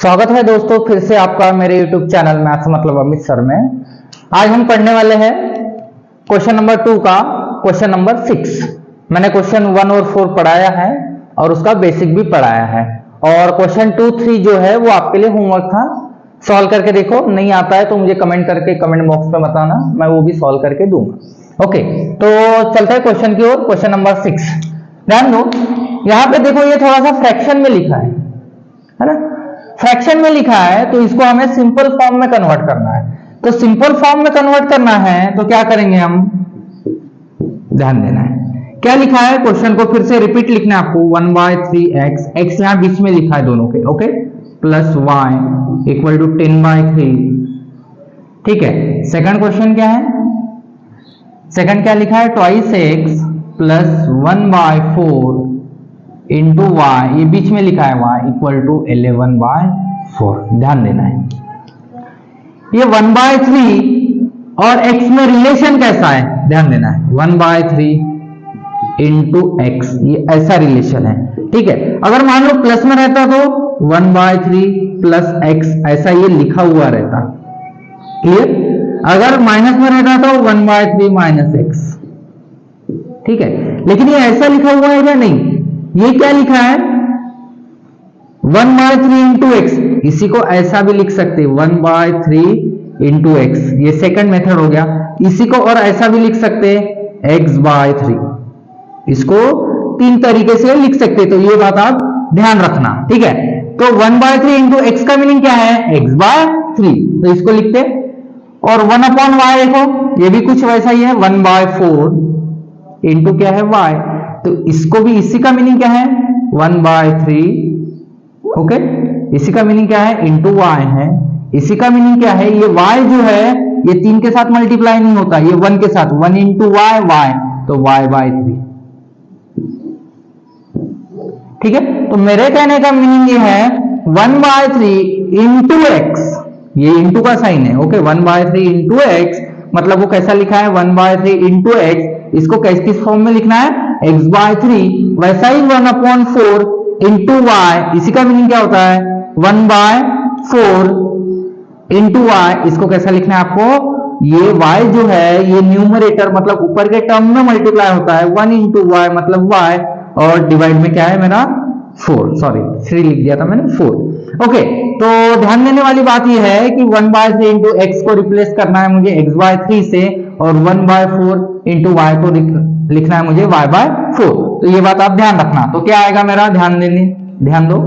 स्वागत है दोस्तों फिर से आपका मेरे YouTube चैनल मैथ्स मतलब अमित सर में। आज हम पढ़ने वाले हैं क्वेश्चन नंबर 2 का क्वेश्चन नंबर 6। मैंने क्वेश्चन 1 और 4 पढ़ाया है और उसका बेसिक भी पढ़ाया है, और क्वेश्चन 2, 3 जो है वो आपके लिए होमवर्क था। सॉल्व करके देखो, नहीं आता है तो मुझे कमेंट करके कमेंट बॉक्स में बताना, मैं वो भी सॉल्व करके दूंगा। ओके, तो चलते हैं क्वेश्चन की ओर। क्वेश्चन नंबर 6, ध्यान दो, यहाँ पे देखो ये थोड़ा सा फ्रैक्शन में लिखा है ना। फ्रैक्शन में लिखा है तो इसको हमें सिंपल फॉर्म में कन्वर्ट करना है। तो सिंपल फॉर्म में कन्वर्ट करना है तो क्या करेंगे हम, ध्यान देना है क्या लिखा है। क्वेश्चन को फिर से रिपीट लिखना है आपको। 1/3x, x यहां बीच में लिखा है दोनों के, okay, plus y equal to 10/3। ठीक है, सेकंड क्वेश्चन क्या है, सेकंड क्या लिखा है, 2x प्लस 1/4 इंटू y, ये बीच में लिखा है y इक्वल टू 11/4। ध्यान देना है ये 1/3 और x में रिलेशन कैसा है, ध्यान देना है। 1/3 इंटू x, ये ऐसा रिलेशन है। ठीक है, अगर मान लो प्लस में रहता तो 1/3 प्लस x, ऐसा ये लिखा हुआ रहता। क्लियर, अगर माइनस में रहता तो 1/3 माइनस x। ठीक है, लेकिन ये ऐसा लिखा हुआ है या नहीं, ये क्या लिखा है 1/3 इंटू एक्स, इसी को ऐसा भी लिख सकते 1/3 इंटू एक्स, ये सेकंड मेथड हो गया। इसी को और ऐसा भी लिख सकते x/3, इसको 3 तरीके से लिख सकते, तो ये बात आप ध्यान रखना। ठीक है, तो 1/3 इंटू एक्स का मीनिंग क्या है, x/3, तो इसको लिखते। और 1/y देखो, ये भी कुछ वैसा ही है, 1/4 इंटू क्या है y, तो इसको भी इसी का मीनिंग क्या है 1/3, ओके, इसी का मीनिंग क्या है इंटू y है। इसी का मीनिंग क्या है, ये y जो है ये 3 के साथ मल्टीप्लाई नहीं होता, ये 1 के साथ, 1 इंटू y, y, तो y/3। ठीक है, तो मेरे कहने का मीनिंग ये है 1/3 इंटू एक्स, ये इंटू का साइन है, ओके, 1/3 इंटू एक्स, मतलब वो कैसा लिखा है 1/3 इंटू एक्स, इसको किस फॉर्म में लिखना है x/3, वैसा ही 1/4 इंटू y, इसी का मीनिंग क्या होता है 1/4 इंटू y, इसको कैसा लिखना है आपको, ये y जो है ये न्यूमरेटर मतलब ऊपर के टर्म में मल्टीप्लाई होता है, 1 इंटू y मतलब y, और डिवाइड में क्या है मेरा 4, सॉरी 3 लिख दिया था मैंने, 4। ओके, तो ध्यान देने वाली बात यह है कि 1/3 इंटू एक्स को रिप्लेस करना है मुझे x/3 से, और 1/4 इंटू y को लिखना है मुझे y/4, तो ये बात आप ध्यान रखना। तो क्या आएगा मेरा, ध्यान दो,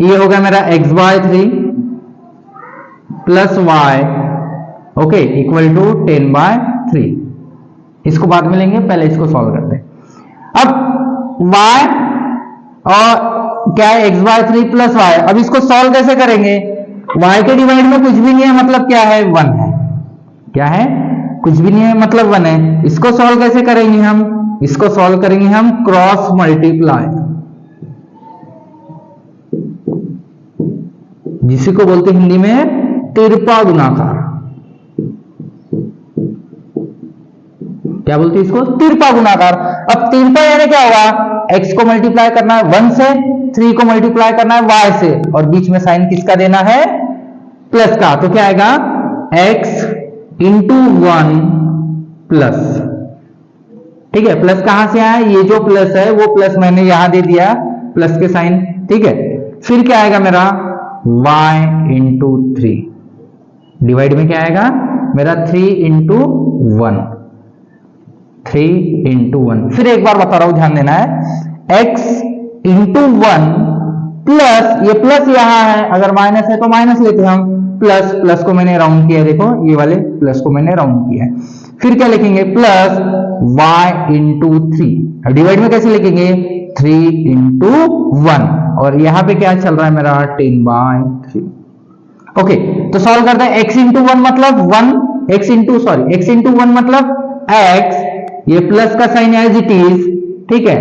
ये होगा मेरा x/3 plus y, okay, equal to 10/3। इसको बाद में लेंगे, पहले इसको सॉल्व करते हैं। अब y और क्या है x/3 प्लस y, अब इसको सॉल्व कैसे करेंगे, y के डिवाइड में कुछ भी नहीं है, मतलब क्या है 1 है, क्या है कुछ भी नहीं है मतलब 1 है। इसको सॉल्व कैसे करेंगे हम, इसको सॉल्व करेंगे हम क्रॉस मल्टीप्लाई, जिसी को बोलते हिंदी में तिरपा गुणाकार। क्या बोलते हैं इसको, तिरपा गुणाकार। अब तिरपा यानी क्या होगा, x को मल्टीप्लाई करना है 1 से, 3 को मल्टीप्लाई करना है y से, और बीच में साइन किसका देना है, प्लस का। तो क्या आएगा x इंटू 1 प्लस, ठीक है, प्लस कहां से आया, ये जो प्लस है वो प्लस मैंने यहां दे दिया, प्लस के साइन। ठीक है, फिर क्या आएगा मेरा y इंटू 3, डिवाइड में क्या आएगा मेरा 3 इंटू 1, 3 इंटू 1। फिर एक बार बता रहा हूं, ध्यान देना है, x इंटू 1 प्लस, ये प्लस यहां है, अगर माइनस है तो माइनस लेते हम, प्लस को मैंने राउंड किया, देखो ये वाले प्लस को मैंने राउंड किया। फिर क्या लिखेंगे, प्लस y इंटू 3, डिवाइड में कैसे लिखेंगे 3 इंटू 1, और यहां पे क्या चल रहा है मेरा 10/3। ओके, तो सॉल्व करते हैं। x इंटू 1 मतलब 1, x इंटू 1 मतलब x, ये प्लस का साइन एज इट इज, ठीक है।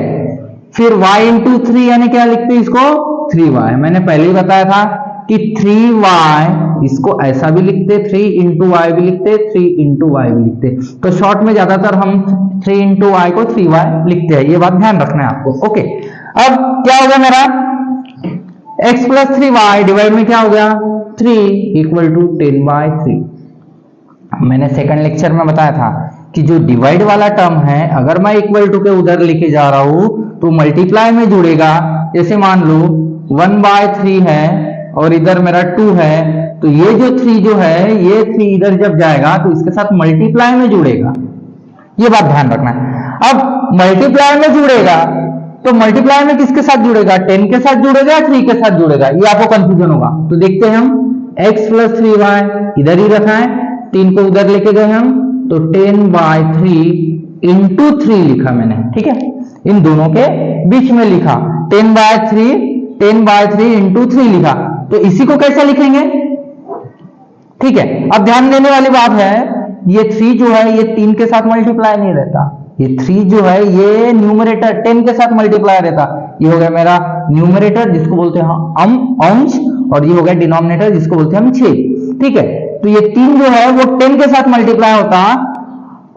फिर y इंटू 3 यानी क्या लिखते हैं इसको 3y, मैंने पहले ही बताया था कि 3y, इसको ऐसा भी लिखते, 3 इंटू वाई भी लिखते, 3 इंटू वाई भी लिखते, तो शॉर्ट में ज्यादातर हम 3 इंटू वाई को 3y लिखते हैं, ये बात ध्यान रखना है आपको। ओके, अब क्या होगा मेरा x प्लस 3y डिवाइड में क्या हो गया 3 इक्वल टू 10/3। मैंने सेकंड लेक्चर में बताया था कि जो डिवाइड वाला टर्म है अगर मैं इक्वल टू के उधर लेके जा रहा हूं तो मल्टीप्लाई में जुड़ेगा। जैसे मान लो 1/3 है और इधर मेरा 2 है, तो ये जो 3 जो है ये 3 इधर जब जाएगा तो इसके साथ मल्टीप्लाई में जुड़ेगा। ये बात ध्यान रखना है। अब मल्टीप्लाई में जुड़ेगा तो मल्टीप्लाई में किसके साथ जुड़ेगा 10 के साथ जुड़ेगा 3 के साथ जुड़ेगा, ये आपको कंफ्यूजन होगा। तो देखते हैं हम x प्लस 3y इधर ही रखा है, 3 को उधर लेके गए हम तो 10/3 इंटू 3 लिखा मैंने, ठीक है, इन दोनों के बीच में लिखा 10/3 इंटू 3 लिखा। तो इसी को कैसे लिखेंगे, ठीक है। अब ध्यान देने वाली बात है ये 3 जो है ये 3 के साथ मल्टीप्लाई नहीं रहता, ये 3 जो है ये न्यूमरेटर 10 के साथ मल्टीप्लाई रहता। ये हो गया मेरा न्यूमरेटर जिसको बोलते हैं अंश, और ये हो गया डिनोमिनेटर जिसको बोलते हैं हम 6, ठीक है। तो ये 3 जो है वो 10 के साथ मल्टीप्लाई होता।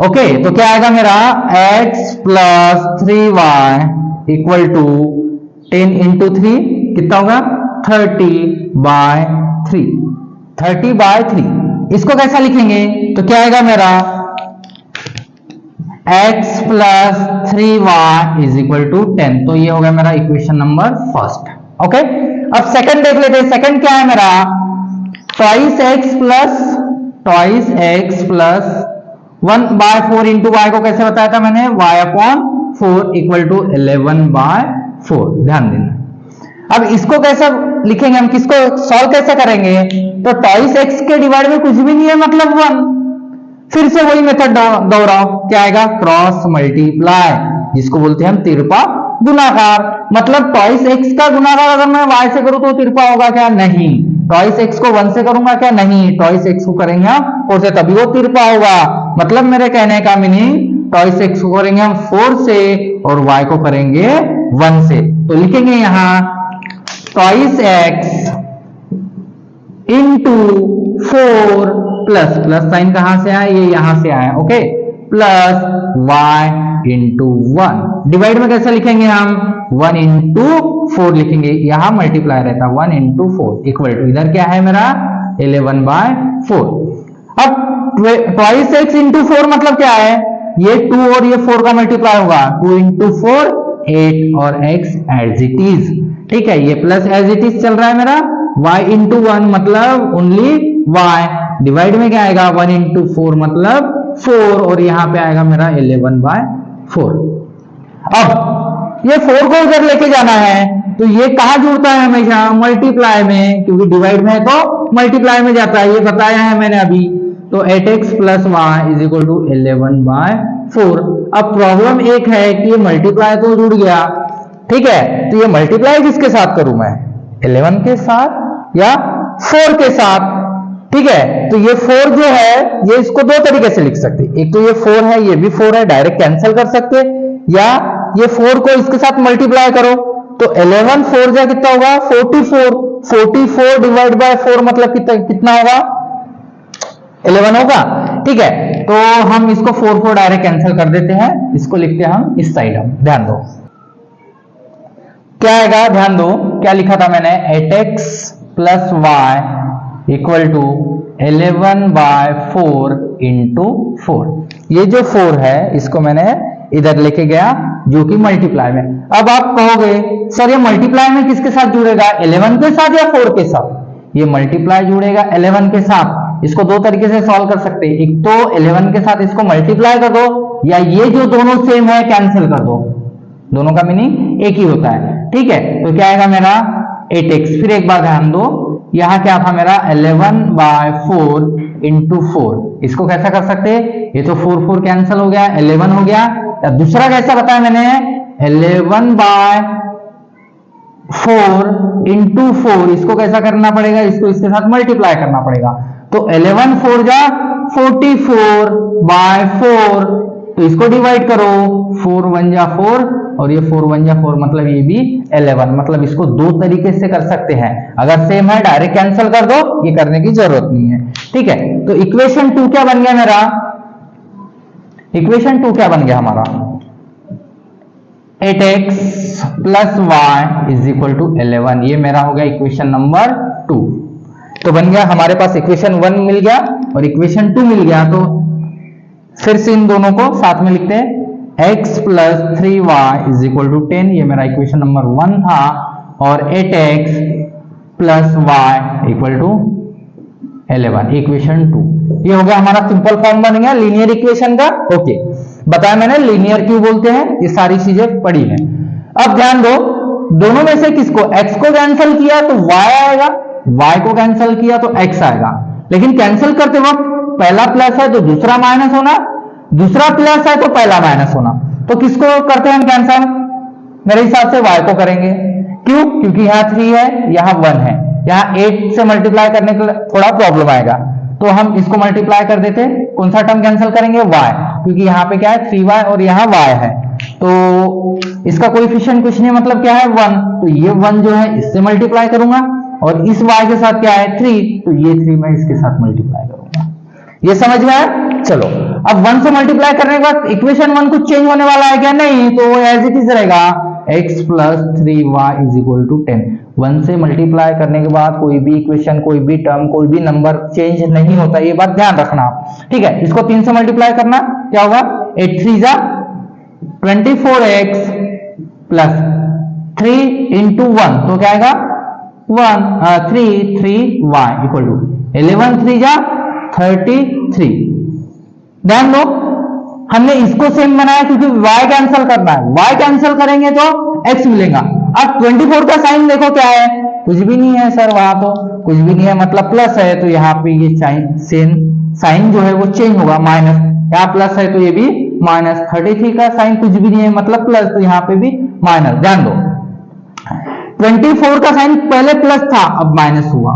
ओके, तो क्या आएगा मेरा x plus 3y equal to 10 into 3 कितना होगा 30/3, 30/3। इसको कैसा लिखेंगे तो क्या आएगा मेरा x plus 3y is equal to 10। तो ये हो गया मेरा इक्वेशन नंबर फर्स्ट। ओके, अब सेकंड देख लेते हैं। सेकंड क्या है मेरा twice x plus 1/4 into y को कैसे बताया था मैंने y/4 इक्वल टू 11/4। ध्यान देना। अब इसको कैसे लिखेंगे हम, किसको सॉल्व कैसे करेंगे, तो ट्वाइस x के डिवाइड में कुछ भी नहीं है मतलब 1, फिर से वही मेथड दोहराओ, क्या आएगा क्रॉस मल्टीप्लाई जिसको बोलते हैं हम तिरपा गुणाकार। मतलब ट्वाइस x का गुणाकार अगर मैं y से करूं तो तिरपा होगा क्या, नहीं। ट्वाइस x को 1 से करूंगा क्या, नहीं। ट्वाइस x को करेंगे हम 4 से तभी वो तिरपा होगा। मतलब मेरे कहने का मीनिंग ट्वाइस x को करेंगे हम 4 से और y को करेंगे 1 से। तो लिखेंगे यहां twice x into 4 plus sign कहां से आया, ये यहां से आया, okay, plus y into 1 divide में कैसे लिखेंगे हम 1 इंटू 4 लिखेंगे, यहां मल्टीप्लाई रहता 1 इंटू 4 इक्वल टू इधर क्या है मेरा 11/4। अब ट्वाइस x इंटू 4 मतलब क्या है, ये 2 और ये 4 का मल्टीप्लाई होगा 2 इंटू 4 8 और x एज इट इज, ठीक है। ये प्लस एज इट इज चल रहा है मेरा y इंटू 1 मतलब ओनली y डिवाइड में क्या आएगा 1 इंटू 4 मतलब 4 और यहां पे आएगा मेरा 11/4। अब ये 4 को उधर लेके जाना है तो ये कहां जुड़ता है हमेशा मल्टीप्लाई में, क्योंकि डिवाइड में है तो मल्टीप्लाई में जाता है, ये बताया है मैंने अभी। तो 8x plus y is equal to 11/4। अब प्रॉब्लम एक है कि ये मल्टीप्लाई तो जुड़ गया, ठीक है, तो ये मल्टीप्लाई किसके साथ करूं मैं 11 के साथ या 4 के साथ, ठीक है। तो ये 4 जो है ये इसको दो तरीके से लिख सकते, एक तो ये 4 है ये भी 4 है, डायरेक्ट कैंसिल कर सकते, या ये 4 को इसके साथ मल्टीप्लाई करो तो 11 4 जा कितना होगा 44 डिवाइड बाय 4 मतलब कितना होगा 11 होगा, ठीक है। तो हम इसको 4 डायरेक्ट कैंसिल कर देते हैं, इसको लिखते हैं हम इस साइड। हम ध्यान दो क्या आएगा, ध्यान दो क्या लिखा था मैंने 8x plus y equal to 11/4 into 4। ये जो 4 है इसको मैंने इधर लेके गया जो कि मल्टीप्लाई में। अब आप कहोगे सर ये मल्टीप्लाई में किसके साथ जुड़ेगा 11 के साथ या 4 के साथ, ये मल्टीप्लाई जुड़ेगा 11 के साथ। इसको दो तरीके से सॉल्व कर सकते हैं, एक तो 11 के साथ इसको मल्टीप्लाई कर दो, या ये जो दोनों सेम है कैंसिल कर दो, दोनों का मीनिंग एक ही होता है, ठीक है। तो क्या आएगा मेरा 8x, फिर एक बार ध्यान दो यहां क्या था मेरा 11/4 इंटू 4। इसको कैसा कर सकते हैं, ये तो 4 कैंसिल हो गया 11 हो गया। दूसरा कैसा बताया मैंने 11/4 इंटू 4, इसको कैसा करना पड़ेगा, इसको इसके साथ मल्टीप्लाई करना पड़ेगा। तो 11 4 जा 44/4, तो इसको डिवाइड करो 4 1 जा 4 और ये 4 1 जा 4 मतलब ये भी 11। मतलब इसको दो तरीके से कर सकते हैं, अगर सेम है डायरेक्ट कैंसिल कर दो, ये करने की जरूरत नहीं है, ठीक है। तो इक्वेशन 2 क्या बन गया मेरा, इक्वेशन 2 क्या बन गया हमारा 8x plus y is equal to 11। ये मेरा हो गया इक्वेशन नंबर 2। तो बन गया हमारे पास इक्वेशन 1 मिल गया और इक्वेशन 2 मिल गया। तो फिर से इन दोनों को साथ में लिखते हैं, x plus 3y is equal to 10। ये मेरा इक्वेशन नंबर 1 था। और 8x plus y equal to 11, equation 2। ये हो गया हमारा सिंपल फॉर्म बन गया लीनियर इक्वेशन का। ओके, बताया मैंने लीनियर क्यों बोलते हैं, ये सारी चीजें पढ़ी हैं। अब ध्यान दो, दोनों में से किसको, x को कैंसिल किया तो y आएगा, y को कैंसिल किया तो x आएगा। लेकिन कैंसिल करते वक्त पहला प्लस है तो दूसरा माइनस होना, दूसरा प्लस है तो पहला माइनस होना। तो किसको करते हैं हम कैंसिल, मेरे हिसाब से y को करेंगे। क्यों, क्योंकि यहाँ 3 है, यहाँ 1 है, यहाँ 8 से मल्टीप्लाई करने के लिए थोड़ा प्रॉब्लम आएगा, तो हम इसको मल्टीप्लाई कर देते। कौन सा टर्म कैंसिल करेंगे, y, क्योंकि यहाँ पे क्या है 3y और यहाँ y है, तो इसका कोएफिशिएंट कुछ नहीं, मतलब क्या है 1। तो ये 1 जो है इससे मल्टीप्लाई करूंगा और इस y के साथ क्या है 3, तो ये 3 मैं इसके साथ मल्टीप्लाई करूंगा। ये समझ में आया। चलो अब 1 से मल्टीप्लाई करने के बाद इक्वेशन 1 कुछ चेंज होने वाला है क्या, नहीं, तो वो एज इट इज रहेगा x plus 3y is equal to 10। 1 से मल्टीप्लाई करने के बाद कोई भी इक्वेशन, कोई भी टर्म, कोई भी नंबर चेंज नहीं होता, ये बात ध्यान रखना। ठीक है, इसको 3 से मल्टीप्लाई करना, क्या होगा 8 3 जा 24x प्लस 3 इंटू 1, तो क्या आएगा 3y इक्वल टू 11 3 जा 33। ध्यान दो, हमने इसको सेम बनाया क्योंकि y कैंसिल करना है, y कैंसिल करेंगे तो x मिलेगा। अब 24 का साइन देखो क्या है, कुछ भी नहीं है सर, वहां तो कुछ भी नहीं है, मतलब प्लस है, तो यहाँ पे ये साइन जो है वो चेंज होगा, माइनस, यहाँ प्लस है तो ये भी माइनस। 33 का साइन कुछ भी नहीं है, मतलब प्लस, तो यहाँ पे भी माइनस। ध्यान दो, 24 का साइन पहले प्लस था अब माइनस हुआ,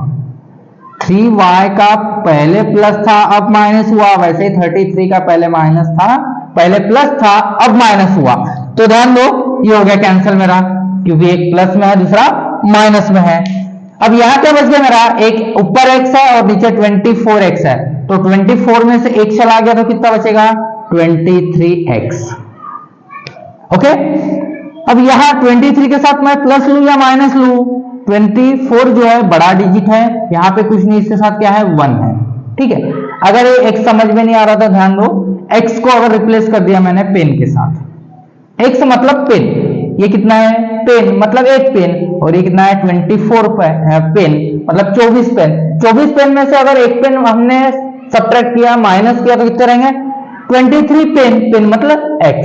3y का पहले प्लस था अब माइनस हुआ, वैसे 33 का पहले माइनस था, पहले प्लस था अब माइनस हुआ। तो ध्यान दो, ये हो गया कैंसिल मेरा, क्योंकि एक प्लस में है दूसरा माइनस में है। अब यहाँ क्या बच गया मेरा, एक ऊपर x है और नीचे 24x है, तो 24 में से एक चला गया तो कितना बचेगा 23x। ओके, अब यहाँ 23 के साथ मैं प्लस लू या माइनस लू, 24 जो है बड़ा डिजिट है, यहाँ पे कुछ नहीं, इसके साथ क्या है 1 है। ठीक है, अगर ये x समझ में नहीं आ रहा था, ध्यान दो, x को अगर रिप्लेस कर दिया मैंने पेन के साथ, x मतलब पेन, ये कितना है पेन मतलब एक पेन, और ये कितना है 24 पेन मतलब 24 पेन। 24 पेन में से अगर एक पेन हमने सब्ट्रैक्ट किया, माइनस किया, तो कितने रहेंगे 23 पेन मतलब x।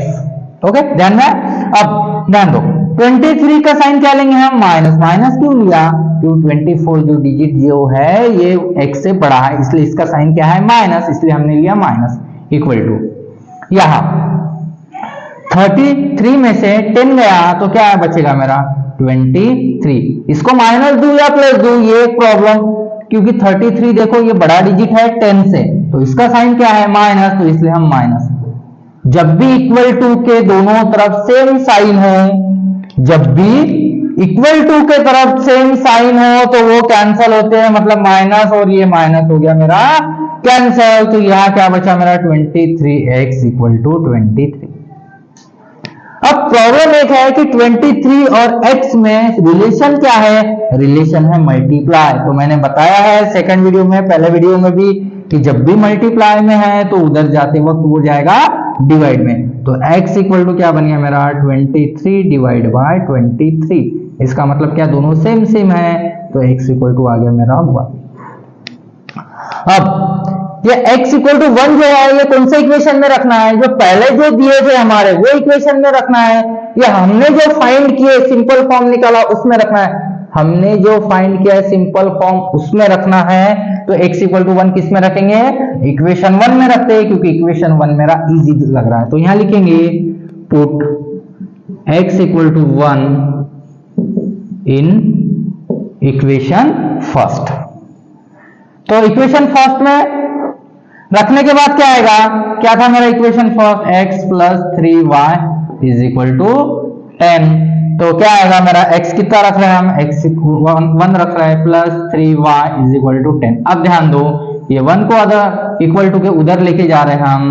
ओके, ध्यान में। अब ध्यान दो, 23 का साइन क्या लेंगे हम, माइनस। माइनस क्यों लिया, क्योंकि 24 जो डिजिट जो है ये x से बड़ा है, इसलिए इसका साइन क्या है माइनस, इसलिए हमने लिया माइनस। इक्वल टू यहां 33 में से 10 गया तो क्या बचेगा मेरा 23। इसको माइनस दूं या प्लस दूं, ये एक प्रॉब्लम, क्योंकि 33 देखो ये बड़ा डिजिट है 10 से, तो इसका साइन क्या है माइनस, तो इसलिए हम माइनस। जब भी इक्वल टू के दोनों तरफ सेम साइन हो, जब भी इक्वल टू के तरफ सेम साइन हो तो वो कैंसल होते हैं, मतलब माइनस और ये माइनस हो गया मेरा कैंसल। तो यहां क्या बचा मेरा 23x इक्वल टू 23। अब प्रॉब्लम एक है कि 23 और x में रिलेशन क्या है, रिलेशन है मल्टीप्लाई। तो मैंने बताया है सेकंड वीडियो में, पहले वीडियो में भी, कि जब भी मल्टीप्लाई में है तो उधर जाते वक्त वो जाएगा डिवाइड में। तो x इक्वल टू क्या बन गया मेरा 23 डिवाइड बाय 23। इसका मतलब क्या, दोनों सेम सेम है, तो x इक्वल टू आ गया मेरा 1। अब ये x इक्वल टू 1 जो है ये कौन से इक्वेशन में रखना है, जो पहले जो दिए थे हमारे वो इक्वेशन में रखना है, या हमने जो फाइंड किए सिंपल फॉर्म निकाला उसमें रखना है। हमने जो फाइंड किया है सिंपल फॉर्म उसमें रखना है। तो x इक्वल टू 1 किस में रखेंगे, इक्वेशन 1 में रखते हैं, क्योंकि इक्वेशन 1 मेरा इजी लग रहा है। तो यहां लिखेंगे put x equal to 1 in equation first. तो इक्वेशन फर्स्ट में रखने के बाद क्या आएगा, क्या था मेरा equation first, x plus 3y is equal to 10। तो क्या आएगा मेरा x कितना रख रहे हैं हम, x 1 रख रहे हैं, plus 3y is equal to 10। अब ध्यान दो, ये 1 को अगर इक्वल टू के उधर लेके जा रहे हैं हम,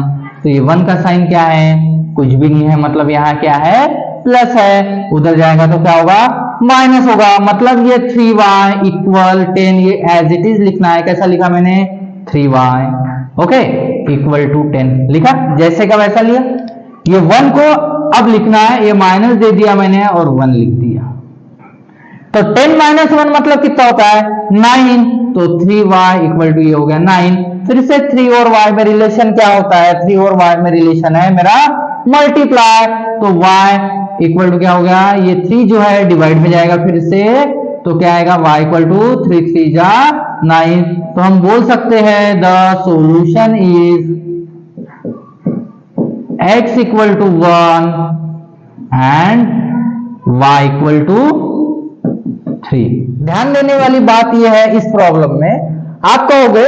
तो ये 1 का साइन क्या है, कुछ भी नहीं है, मतलब यहाँ क्या है प्लस है, उधर जाएगा तो क्या होगा माइनस होगा। मतलब ये 3y इक्वल 10, ये एज इट इज लिखना है। कैसा लिखा मैंने 3y ओके इक्वल टू 10 लिखा, जैसे का वैसा लिया। ये 1 को अब लिखना है, ये माइनस दे दिया मैंने और 1 लिख दिया। तो 10 माइनस 1 मतलब कितना होता है 9, तो 3y इक्वल टू ये हो गया 9। फिर से 3 और y में रिलेशन क्या होता है, 3 और y में रिलेशन है मेरा मल्टीप्लाई, तो y इक्वल टू क्या हो गया, ये 3 जो है डिवाइड में जाएगा फिर से, तो क्या आएगा y इक्वल टू 3 3 जा 9। तो हम बोल सकते हैं the solution is x equal to 1 and y equal to 3। ध्यान देने वाली बात यह है इस प्रॉब्लम में, आप कहोगे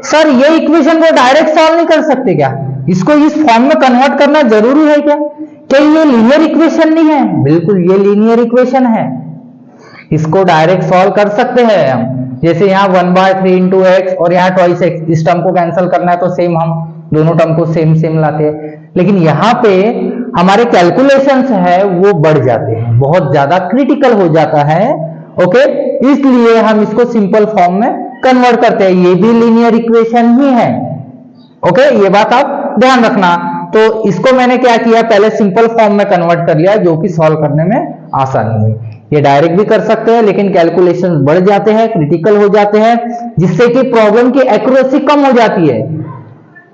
सर ये इक्वेशन को डायरेक्ट सॉल्व नहीं कर सकते क्या, इसको इस फॉर्म में कन्वर्ट करना जरूरी है क्या ये लीनियर इक्वेशन नहीं है? बिल्कुल ये लीनियर इक्वेशन है, इसको डायरेक्ट सॉल्व कर सकते हैं हम। जैसे यहाँ 1/3 इंटू एक्स और यहाँ ट्वाइस एक्स, इस टर्म को कैंसिल करना है तो सेम हम दोनों टर्म को सेम सेम लाते हैं। लेकिन यहाँ पे हमारे कैलकुलेशंस है वो बढ़ जाते हैं, बहुत ज्यादा क्रिटिकल हो जाता है ओके, इसलिए हम इसको सिंपल फॉर्म में कन्वर्ट करते हैं। ये भी लीनियर इक्वेशन ही है ओके, ये बात आप ध्यान रखना। तो इसको मैंने क्या किया, पहले सिंपल फॉर्म में कन्वर्ट कर लिया, जो कि सॉल्व करने में आसानी हुई। ये डायरेक्ट भी कर सकते हैं लेकिन कैलकुलेशन बढ़ जाते हैं, क्रिटिकल हो जाते हैं, जिससे कि प्रॉब्लम की एक्यूरेसी कम हो जाती है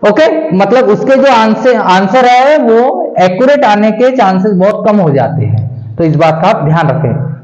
ओके। मतलब उसके जो आंसर है वो एक्यूरेट आने के चांसेस बहुत कम हो जाते हैं, तो इस बात का आप ध्यान रखें।